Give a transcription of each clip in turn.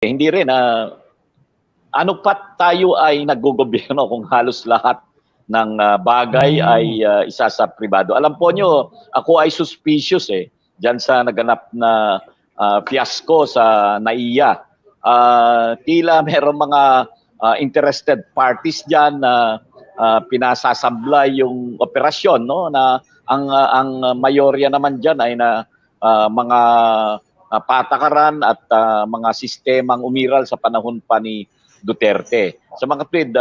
Hindi rin ano pat tayo ay naggogobyerno kung halos lahat ng bagay ay isa sa pribado. Alam po nyo, ako ay suspicious diyan sa naganap na fiasco sa NAIA. Tila merong mga interested parties diyan na pinasasablay yung operasyon, no, na ang mayorya naman diyan ay na mga patakaran at mga sistemang umiral sa panahon pa ni Duterte. Sa mga tweet,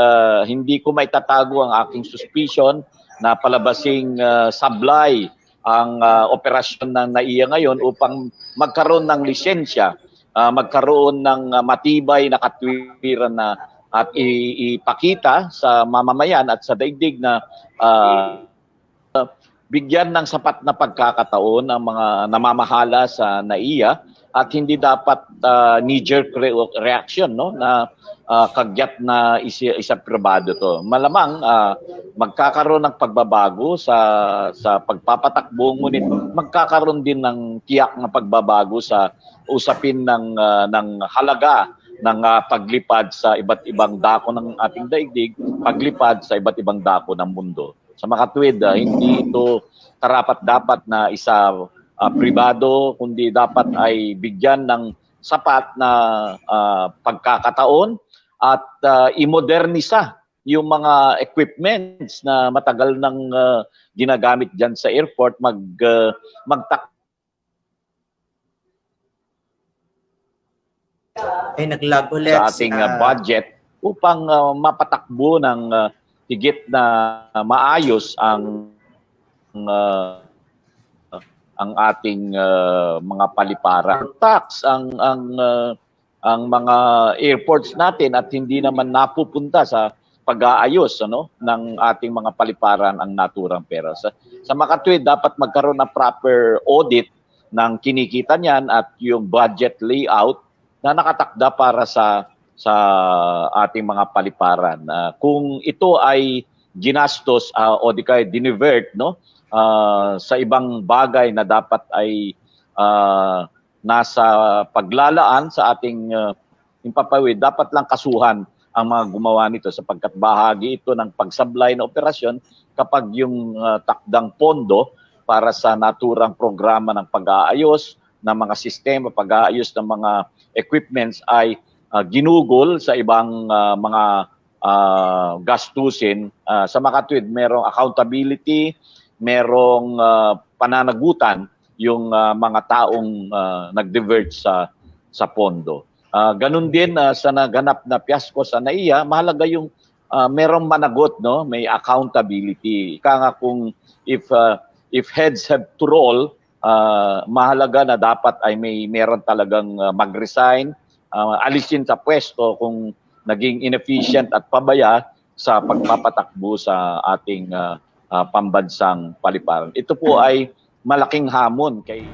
hindi ko maitatago ang aking suspicion na palabasing sablay ang operasyon ng NAIA ngayon upang magkaroon ng lisensya, magkaroon ng matibay na katwiran na at ipakita sa mamamayan at sa daigdig na bigyan ng sapat na pagkakataon ang mga namamahala sa NAIA at hindi dapat knee-jerk reaction, no, na kagyat na isa pribado to. Malamang magkakaroon ng pagbabago sa pagpapatakbo, ngunit magkakaroon din ng tiyak na pagbabago sa usapin ng halaga ng paglipad sa iba't ibang dako ng ating daigdig, paglipad sa iba't ibang dako ng mundo. Sa mga tuwid, hindi ito karapat-dapat na isa pribado, kundi dapat ay bigyan ng sapat na pagkakataon at imodernisa yung mga equipments na matagal nang ginagamit dyan sa airport, naglag ulit sa ating budget upang mapatakbo ng higit na maayos ang ating mga paliparan. Tax ang mga airports natin at hindi naman napupunta sa pag-aayos ng ating mga paliparan ang naturang pera. Sa makatwid, dapat magkaroon ng proper audit ng kinikita niyan at yung budget layout na nakatakda para sa ating mga paliparan. Kung ito ay ginastos o di kaya dinivert, no, sa ibang bagay na dapat ay nasa paglalaan sa ating impapawid, dapat lang kasuhan ang mga gumawa nito sapagkat bahagi ito ng pagsablay na operasyon kapag yung takdang pondo para sa naturang programa ng pag-aayos ng mga sistema, pag-aayos ng mga equipments ay ginugol sa ibang mga gastusin. Sa makatwid, merong accountability, merong pananagutan yung mga taong nag-divert sa pondo. Ganun din sa naganap na fiasco sa NAIA, mahalaga yung merong managot, no? May accountability. Ika nga kung if heads have to roll, mahalaga na dapat ay meron talagang mag-resign, alisin sa pwesto kung naging inefficient at pabaya sa pagpapatakbo sa ating pambansang paliparan. Ito po ay malaking hamon kay